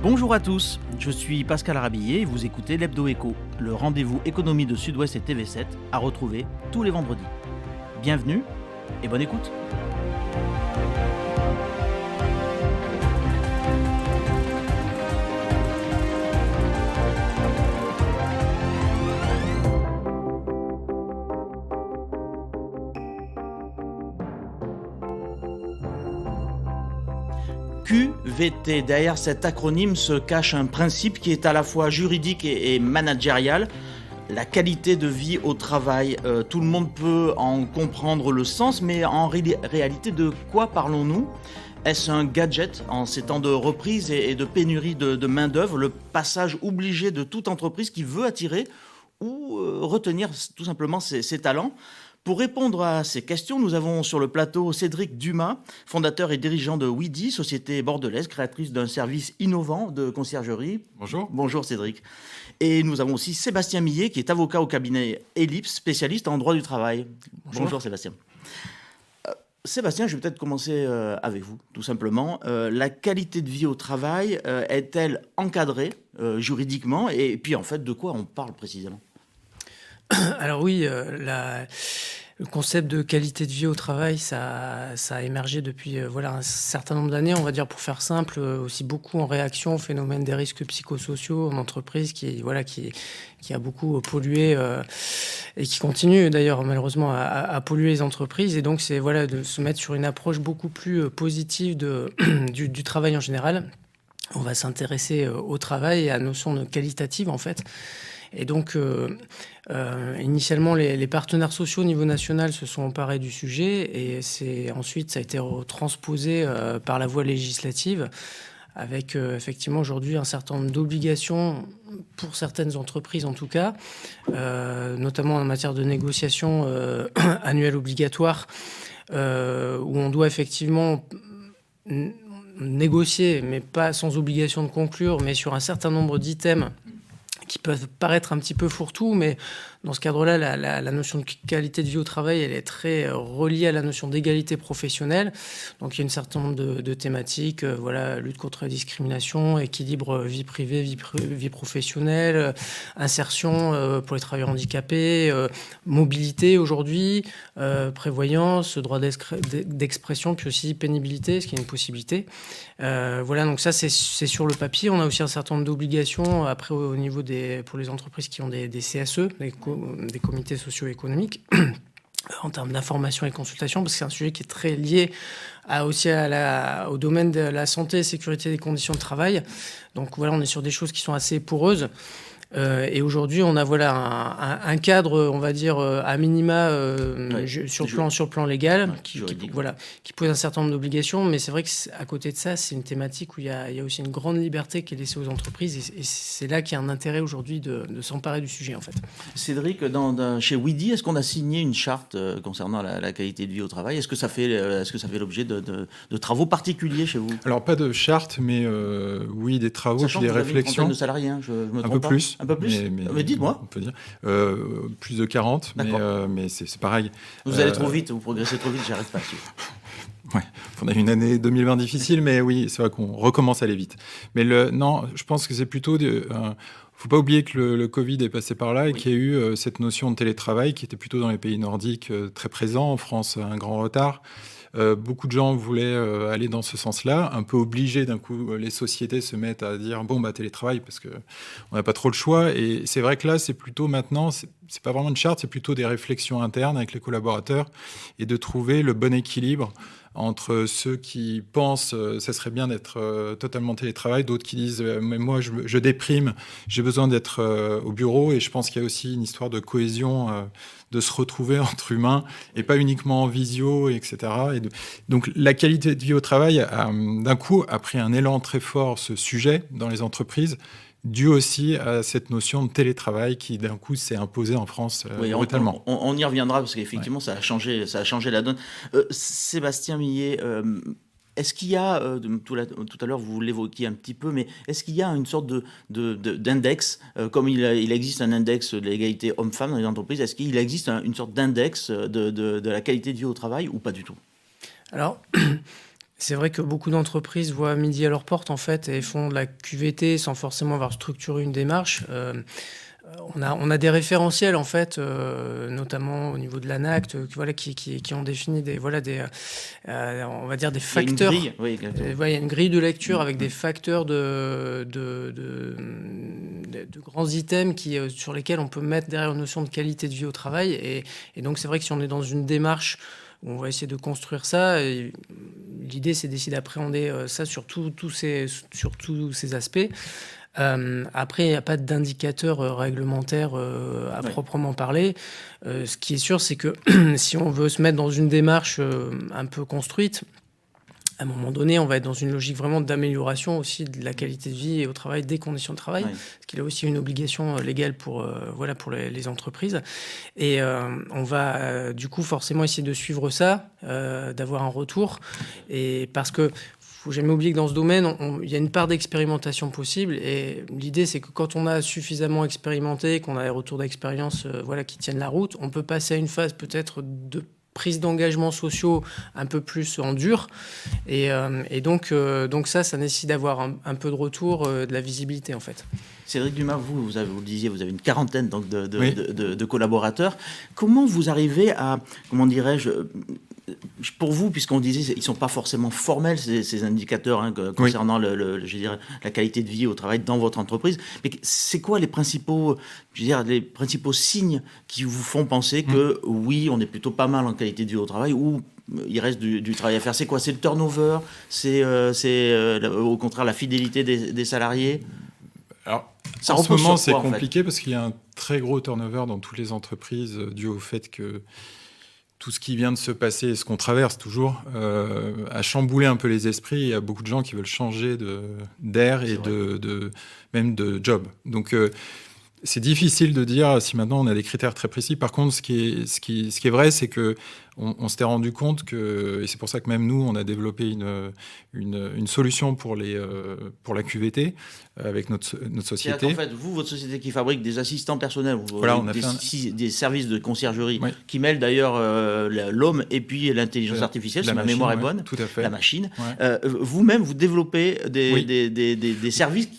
Bonjour à tous, je suis Pascal Arabillet et vous écoutez l'Hebdo Éco, le rendez-vous économie de Sud-Ouest et TV7 à retrouver tous les vendredis. Bienvenue et bonne écoute. QVT, derrière cet acronyme se cache un principe qui est à la fois juridique et managérial, la qualité de vie au travail. Tout le monde peut en comprendre le sens, mais en réalité, de quoi parlons-nous ? Est-ce un gadget en ces temps de reprise et de pénurie de main-d'œuvre, le passage obligé de toute entreprise qui veut attirer ou retenir tout simplement ses talents ? Pour répondre à ces questions, nous avons sur le plateau Cédric Dumas, fondateur et dirigeant de Weedy, société bordelaise, créatrice d'un service innovant de conciergerie. Bonjour. Bonjour Cédric. Et nous avons aussi Sébastien Millet, qui est avocat au cabinet Ellipse, spécialiste en droit du travail. Bonjour Sébastien. Sébastien, je vais peut-être commencer avec vous, tout simplement. La qualité de vie au travail est-elle encadrée juridiquement ? Et puis en fait, de quoi on parle précisément ? Alors oui, le concept de qualité de vie au travail, ça a émergé depuis un certain nombre d'années, on va dire pour faire simple, aussi beaucoup en réaction au phénomène des risques psychosociaux en entreprise qui a beaucoup pollué et qui continue d'ailleurs malheureusement à polluer les entreprises. Et donc c'est de se mettre sur une approche beaucoup plus positive du travail en général. On va s'intéresser au travail et à la notion de qualitative en fait. Et donc, initialement, les partenaires sociaux au niveau national se sont emparés du sujet et ensuite, ça a été transposé par la voie législative avec effectivement aujourd'hui un certain nombre d'obligations pour certaines entreprises en tout cas, notamment en matière de négociation annuelle obligatoire où on doit effectivement négocier, mais pas sans obligation de conclure, mais sur un certain nombre d'items qui peuvent paraître un petit peu fourre-tout, mais dans ce cadre-là, la notion de qualité de vie au travail, elle est très reliée à la notion d'égalité professionnelle. Donc, il y a un certain nombre de thématiques, lutte contre la discrimination, équilibre vie privée, vie professionnelle, insertion pour les travailleurs handicapés, mobilité aujourd'hui, prévoyance, droit d'expression, puis aussi pénibilité, ce qui est une possibilité. Donc ça, c'est sur le papier. On a aussi un certain nombre d'obligations après au niveau pour les entreprises qui ont des CSE, des comités socio-économiques, en termes d'information et consultation, parce que c'est un sujet qui est très lié au domaine de la santé et sécurité des conditions de travail. Donc on est sur des choses qui sont assez poreuses. Et aujourd'hui, on a un cadre, on va dire, à minima sur le plan légal, qui pose un certain nombre d'obligations. Mais c'est vrai qu'à côté de ça, c'est une thématique où il y a aussi une grande liberté qui est laissée aux entreprises. Et c'est là qu'il y a un intérêt aujourd'hui de s'emparer du sujet, en fait. Cédric, chez Weedy, est-ce qu'on a signé une charte concernant la qualité de vie au travail ? Est-ce que ça fait l'objet de travaux particuliers chez vous ? Alors, pas de charte, mais oui, des travaux, Sachant des que vous avez réflexions. Une trentaine de salariés, je me trompe un peu pas. Plus. Un peu plus ? Mais dites-moi. On peut dire. Plus de 40, mais c'est pareil. Vous allez trop vite, vous progressez trop vite, j'arrive pas. Ouais, on a une année 2020 difficile, mais oui, c'est vrai qu'on recommence à aller vite. Mais non, je pense que c'est plutôt... faut pas oublier que le Covid est passé par là et qu'il y a eu cette notion de télétravail qui était plutôt dans les pays nordiques très présent. En France, un grand retard. Beaucoup de gens voulaient aller dans ce sens-là, un peu obligés d'un coup, les sociétés se mettent à dire télétravail parce qu'on n'a pas trop le choix. Et c'est vrai que là, c'est plutôt maintenant, c'est pas vraiment une charte, c'est plutôt des réflexions internes avec les collaborateurs et de trouver le bon équilibre entre ceux qui pensent ça serait bien d'être totalement télétravail, d'autres qui disent mais moi je déprime, j'ai besoin d'être au bureau. Et je pense qu'il y a aussi une histoire de cohésion, de se retrouver entre humains et pas uniquement en visio, etc. Donc la qualité de vie au travail d'un coup a pris un élan très fort, ce sujet dans les entreprises, dû aussi à cette notion de télétravail qui d'un coup s'est imposée en France brutalement. On y reviendra parce qu'effectivement ça a changé la donne. Sébastien Millet, est-ce qu'il y a, tout à l'heure vous l'évoquiez un petit peu, mais est-ce qu'il y a une sorte d'index, comme il existe un index de l'égalité homme-femme dans les entreprises, est-ce qu'il existe une sorte d'index de la qualité de vie au travail ou pas du tout ? Alors, C'est vrai que beaucoup d'entreprises voient midi à leur porte, en fait, et font de la QVT sans forcément avoir structuré une démarche. On a des référentiels, en fait, notamment au niveau de l'ANACT, qui ont défini on va dire des facteurs. Il y a une grille, oui, exactement. Il y a une grille de lecture avec des facteurs de grands items sur lesquels on peut mettre derrière une notion de qualité de vie au travail. Et donc, c'est vrai que si on est dans une démarche où on va essayer de construire ça, l'idée, c'est d'essayer d'appréhender ça sur tous ces aspects. Après, il n'y a pas d'indicateur réglementaire à proprement parler. Ce qui est sûr, c'est que si on veut se mettre dans une démarche un peu construite, à un moment donné, on va être dans une logique vraiment d'amélioration aussi de la qualité de vie et au travail, des conditions de travail, ce qui est aussi une obligation légale pour les entreprises. Et on va du coup forcément essayer de suivre ça, d'avoir un retour. Et parce que faut jamais oublier que dans ce domaine, il y a une part d'expérimentation possible. Et l'idée, c'est que quand on a suffisamment expérimenté, qu'on a des retours d'expérience qui tiennent la route, on peut passer à une phase peut-être de prise d'engagement sociaux un peu plus en dur. Et donc ça nécessite d'avoir un peu de retour, de la visibilité, en fait. Cédric Dumas, vous le disiez, vous avez une quarantaine donc, de collaborateurs. Comment vous arrivez à, comment dirais-je, pour vous, puisqu'on disait ils ne sont pas forcément formels, ces indicateurs concernant la qualité de vie au travail dans votre entreprise, mais c'est quoi les principaux signes qui vous font penser que oui, on est plutôt pas mal en qualité de vie au travail, ou il reste du travail à faire? C'est quoi? C'est le turnover? C'est au contraire la fidélité des salariés? Alors, en ce moment, c'est compliqué parce qu'il y a un très gros turnover dans toutes les entreprises dû au fait que tout ce qui vient de se passer, ce qu'on traverse toujours, a chamboulé un peu les esprits. Il y a beaucoup de gens qui veulent changer d'air et même de job. Donc, c'est difficile de dire si maintenant on a des critères très précis. Par contre, ce qui est vrai, c'est que on s'était rendu compte que, et c'est pour ça que même nous, on a développé une solution pour la QVT avec notre société. En fait, votre société qui fabrique des assistants personnels, des services de conciergerie, qui mêlent d'ailleurs l'homme et puis l'intelligence artificielle, si ma mémoire est bonne, tout à fait. La machine. Vous-même, vous développez des services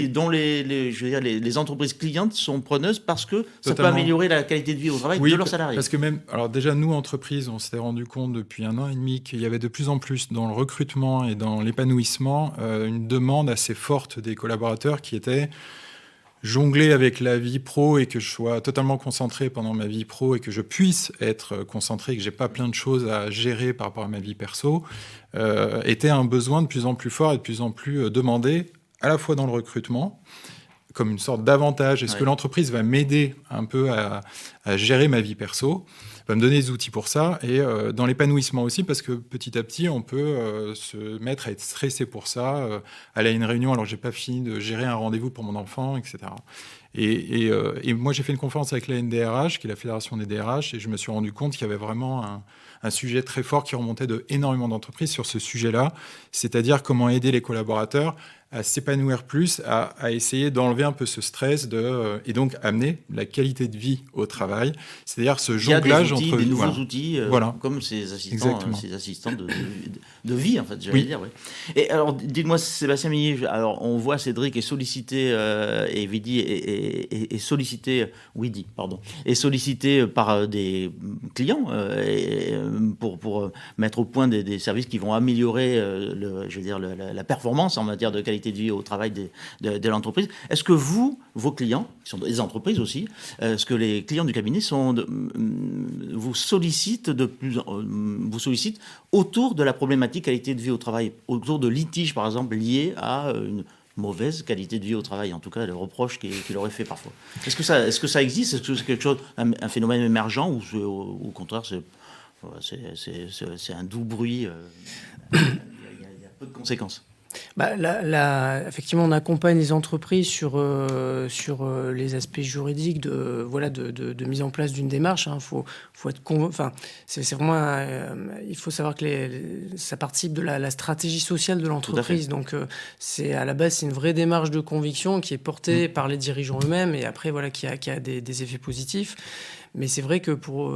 dont les entreprises clientes sont preneuses parce que ça peut améliorer la qualité de vie au travail de leurs salariés. Parce que même, alors déjà, nous, entreprises, on s'était rendu compte depuis 1 an et demi qu'il y avait de plus en plus dans le recrutement et dans l'épanouissement une demande assez forte des collaborateurs qui était jongler avec la vie pro et que je sois totalement concentré pendant ma vie pro et que je puisse être concentré et que j'ai pas plein de choses à gérer par rapport à ma vie perso, était un besoin de plus en plus fort et de plus en plus demandé, à la fois dans le recrutement, comme une sorte d'avantage. Est-ce que l'entreprise va m'aider un peu à gérer ma vie perso, va me donner des outils pour ça, et dans l'épanouissement aussi, parce que petit à petit, on peut se mettre à être stressé pour ça, aller à une réunion alors que j'ai pas fini de gérer un rendez-vous pour mon enfant, etc. Et moi, j'ai fait une conférence avec la NDRH, qui est la Fédération des DRH, et je me suis rendu compte qu'il y avait vraiment un sujet très fort qui remontait de énormément d'entreprises sur ce sujet-là, c'est-à-dire comment aider les collaborateurs à s'épanouir plus, à essayer d'enlever un peu ce stress et donc amener la qualité de vie au travail, c'est-à-dire ce jonglage entre des nouveaux outils, comme ces assistants de vie, en fait, j'allais dire. Oui. Et alors, dites-moi, Sébastien Milly, alors on voit Cédric est sollicité et Vidi est sollicité, est sollicité par des clients pour mettre au point des services qui vont améliorer la performance en matière de qualité de vie au travail de l'entreprise. Est-ce que vos clients, qui sont des entreprises aussi, est-ce que les clients du cabinet vous sollicitent autour de la problématique qualité de vie au travail, autour de litiges par exemple liés à une mauvaise qualité de vie au travail, en tout cas les reproches qu'il aurait fait parfois. Est-ce que ça existe? Est-ce que c'est quelque chose, un phénomène émergent, ou au contraire c'est un doux bruit, il y a peu de conséquences? Effectivement, on accompagne les entreprises sur les aspects juridiques de mise en place d'une démarche. Faut être c'est vraiment il faut savoir que ça participe de la stratégie sociale de l'entreprise. Donc c'est à la base, c'est une vraie démarche de conviction qui est portée par les dirigeants eux-mêmes et après qui a des effets positifs. Mais c'est vrai que pour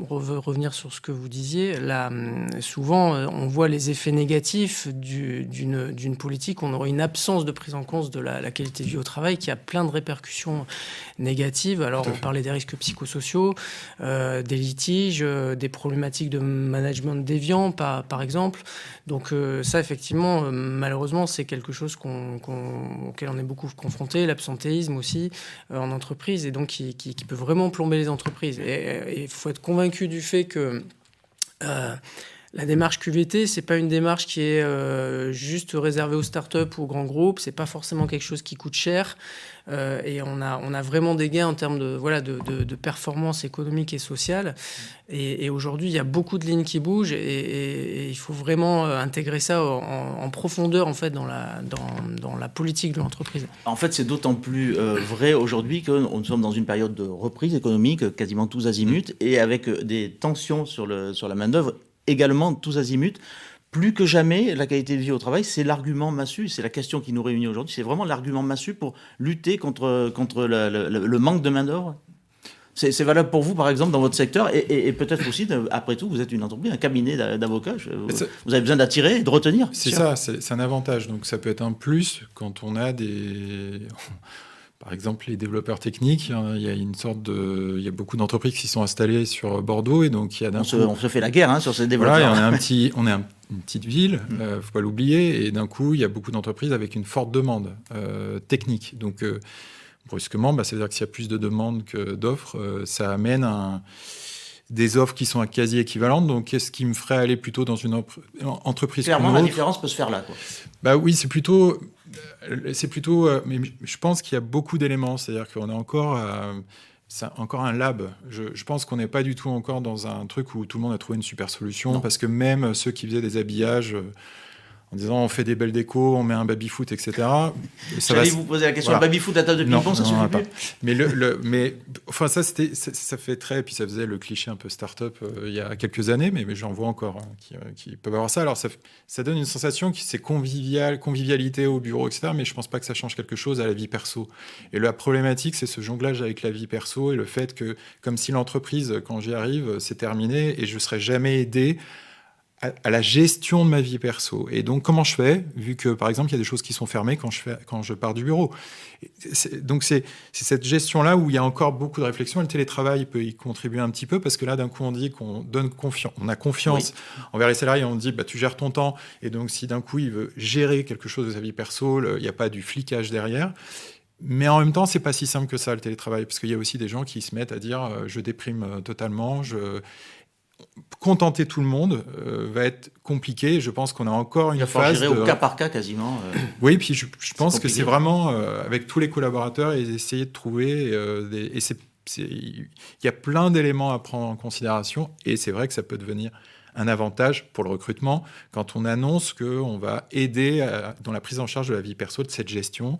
revenir sur ce que vous disiez, là, souvent, on voit les effets négatifs d'une politique. On aurait une absence de prise en compte de la qualité de vie au travail qui a plein de répercussions négatives. Alors, on parlait des risques psychosociaux, des litiges, des problématiques de management déviant, par exemple. Donc ça, effectivement, malheureusement, c'est quelque chose auquel on est beaucoup confronté, l'absentéisme aussi en entreprise, et donc qui peut vraiment plomber les entreprises. Et il faut être convaincu du fait que la démarche QVT, c'est pas une démarche qui est juste réservée aux startups ou aux grands groupes. C'est pas forcément quelque chose qui coûte cher. Et on a vraiment des gains en termes de performance économique et sociale. Et aujourd'hui, il y a beaucoup de lignes qui bougent et il faut vraiment intégrer ça en profondeur en fait dans la politique de l'entreprise. En fait, c'est d'autant plus vrai aujourd'hui que nous sommes dans une période de reprise économique quasiment tous azimuts et avec des tensions sur la main-d'œuvre également tous azimuts. Plus que jamais, la qualité de vie au travail, c'est l'argument massu, c'est la question qui nous réunit aujourd'hui, c'est vraiment l'argument massu pour lutter contre le manque de main-d'œuvre. C'est valable pour vous, par exemple, dans votre secteur, et peut-être aussi, après tout, vous êtes une entreprise, un cabinet d'avocats, vous avez besoin d'attirer et de retenir. C'est ça, c'est un avantage, donc ça peut être un plus quand on a des... Par exemple, les développeurs techniques, il y a beaucoup d'entreprises qui sont installées sur Bordeaux et donc il y a on se fait la guerre sur ces développeurs. Voilà, on est une petite ville, faut pas l'oublier, et d'un coup, il y a beaucoup d'entreprises avec une forte demande technique. Donc, brusquement, ça veut dire que s'il y a plus de demandes que d'offres, ça amène des offres qui sont quasi équivalentes. Donc, qu'est-ce qui me ferait aller plutôt dans une entreprise Clairement, la différence peut se faire là, quoi. Oui, c'est plutôt, mais je pense qu'il y a beaucoup d'éléments. C'est-à-dire qu'on est encore, c'est encore un lab. Je pense qu'on n'est pas du tout encore dans un truc où tout le monde a trouvé une super solution. Non. Parce que même ceux qui faisaient des habillages en disant on fait des belles décos, on met un baby-foot, etc. J'allais vous poser la question, voilà. Le baby-foot à table de ping-pong, ça suffit plus. Mais enfin, ça fait très, et puis ça faisait le cliché un peu start-up il y a quelques années, mais j'en vois encore qui peuvent avoir ça. Alors ça donne une sensation qui c'est convivialité au bureau, etc. Mais je pense pas que ça change quelque chose à la vie perso. Et la problématique, c'est ce jonglage avec la vie perso et le fait que, comme si l'entreprise, quand j'y arrive, c'est terminé et je serai jamais aidé à la gestion de ma vie perso. Et donc, comment je fais, vu que, par exemple, il y a des choses qui sont fermées quand je pars du bureau. Donc, c'est cette gestion-là où il y a encore beaucoup de réflexion. Le télétravail peut y contribuer un petit peu, parce que là, d'un coup, on dit qu'on donne confiance. On a confiance envers les salariés. On dit, tu gères ton temps. Et donc, si d'un coup, il veut gérer quelque chose de sa vie perso, il n'y a pas du flicage derrière. Mais en même temps, c'est pas si simple que ça, le télétravail, parce qu'il y a aussi des gens qui se mettent à dire, je déprime totalement, contenter tout le monde va être compliqué. Je pense qu'on a encore une phase gérer au cas par cas quasiment. Oui, puis je pense que c'est vraiment avec tous les collaborateurs et essayer de trouver il y a plein d'éléments à prendre en considération et c'est vrai que ça peut devenir un avantage pour le recrutement quand on annonce qu'on va aider dans la prise en charge de la vie perso de cette gestion.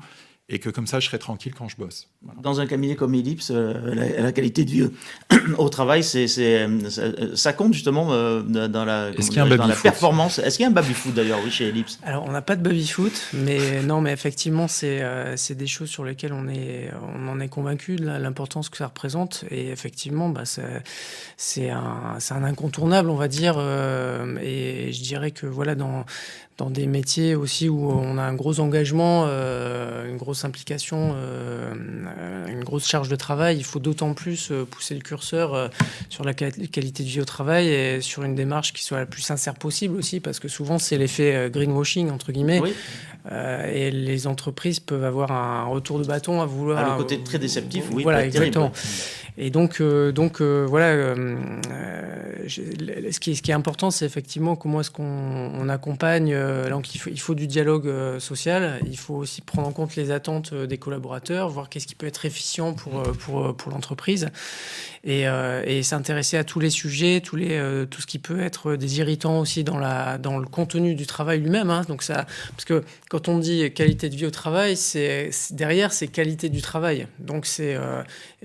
Et que comme ça, je serai tranquille quand je bosse. Voilà. Dans un cabinet comme Ellipse, la qualité de vie au travail, ça compte justement dans la performance. Est-ce qu'il y a un baby-foot d'ailleurs, oui, chez Ellipse ? Alors, on n'a pas de baby-foot, mais effectivement, c'est des choses sur lesquelles on en est convaincu de l'importance que ça représente. Et effectivement, c'est un incontournable, on va dire. Et je dirais que voilà, dans des métiers aussi où on a un gros engagement, une grosse implication, une grosse charge de travail, il faut d'autant plus pousser le curseur sur la qualité de vie au travail et sur une démarche qui soit la plus sincère possible aussi, parce que souvent c'est l'effet greenwashing, entre guillemets, oui. Et les entreprises peuvent avoir un retour de bâton à vouloir... le côté très déceptif, oui. Voilà, exactement. Et donc voilà, ce qui est important, c'est effectivement comment est-ce qu'on accompagne. Donc il faut du dialogue social. Il faut aussi prendre en compte les attentes des collaborateurs, voir qu'est-ce qui peut être efficient pour l'entreprise, et s'intéresser à tous les sujets, tout ce qui peut être des irritants aussi dans le contenu du travail lui-même. Hein. Donc ça, parce que quand on dit qualité de vie au travail, derrière c'est qualité du travail. Donc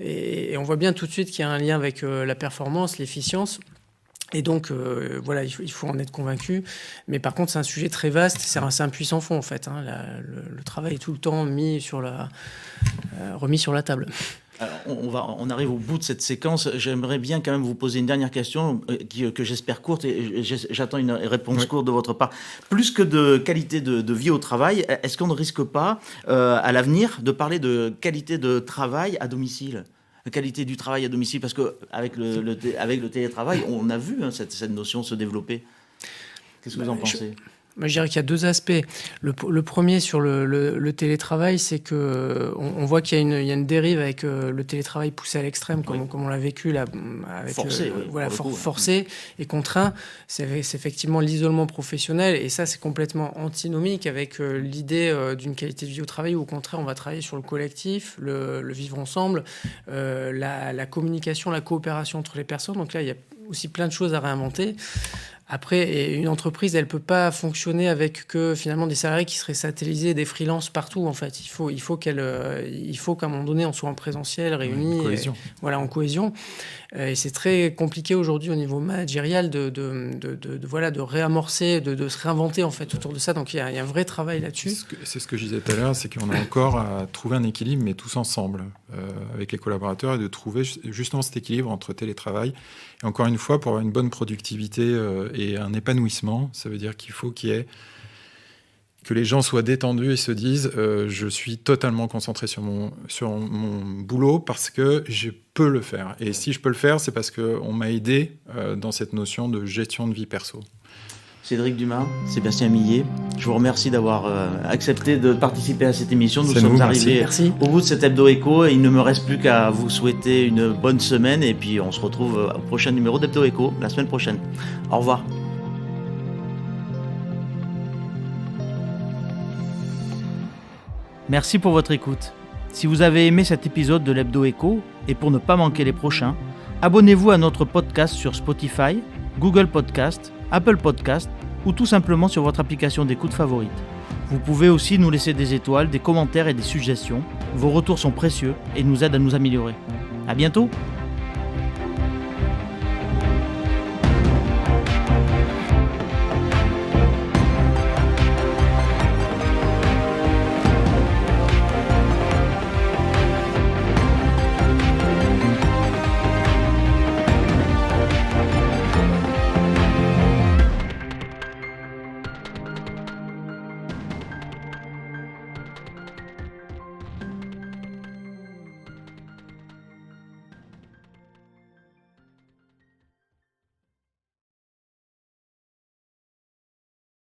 et on voit bien tout de suite qu'il y a un lien avec la performance, l'efficience. Et donc, voilà, il faut en être convaincu. Mais par contre, c'est un sujet très vaste. C'est un puissant fond, en fait. Hein. Le travail est tout le temps remis sur la table. Alors, on arrive au bout de cette séquence. J'aimerais bien quand même vous poser une dernière question que j'espère courte et j'attends une réponse courte de votre part. Plus que de qualité de vie au travail, est-ce qu'on ne risque pas à l'avenir de parler de qualité de travail à domicile ? Qualité du travail à domicile, parce qu'avec avec le télétravail, on a vu cette notion se développer. Qu'est-ce que vous en pensez ? Moi, je dirais qu'il y a deux aspects. Le premier sur le télétravail, c'est que on voit qu'il y a une dérive avec le télétravail poussé à l'extrême, comme on l'a vécu là, avec forcé et contraint. C'est effectivement l'isolement professionnel, et ça, c'est complètement antinomique avec l'idée d'une qualité de vie au travail, où au contraire, on va travailler sur le collectif, le vivre ensemble, la communication, la coopération entre les personnes. Donc là, il y a aussi plein de choses à réinventer. Après, une entreprise, elle peut pas fonctionner avec que finalement des salariés qui seraient satellisés, des freelances partout. En fait, il faut qu'à un moment donné, on soit en présentiel, réunis, en cohésion. Et c'est très compliqué aujourd'hui au niveau managérial de réamorcer, de se réinventer en fait autour de ça. Donc il y a un vrai travail là-dessus. C'est ce que je disais tout à l'heure, c'est qu'on a encore à trouver un équilibre, mais tous ensemble, avec les collaborateurs, et de trouver justement cet équilibre entre télétravail. Et encore une fois, pour avoir une bonne productivité et un épanouissement, ça veut dire qu'il faut que les gens soient détendus et se disent je suis totalement concentré sur mon boulot parce que je peux le faire. Et si je peux le faire, c'est parce qu'on m'a aidé dans cette notion de gestion de vie perso. Cédric Dumas, Sébastien Millet, je vous remercie d'avoir accepté de participer à cette émission. Nous sommes arrivés au bout de cet Hebdo Écho et il ne me reste plus qu'à vous souhaiter une bonne semaine et puis on se retrouve au prochain numéro d'Hebdo Écho la semaine prochaine. Au revoir. Merci pour votre écoute. Si vous avez aimé cet épisode de l'Hebdo Écho et pour ne pas manquer les prochains, abonnez-vous à notre podcast sur Spotify, Google Podcast, Apple Podcast ou tout simplement sur votre application d'écoute favorite. Vous pouvez aussi nous laisser des étoiles, des commentaires et des suggestions. Vos retours sont précieux et nous aident à nous améliorer. À bientôt!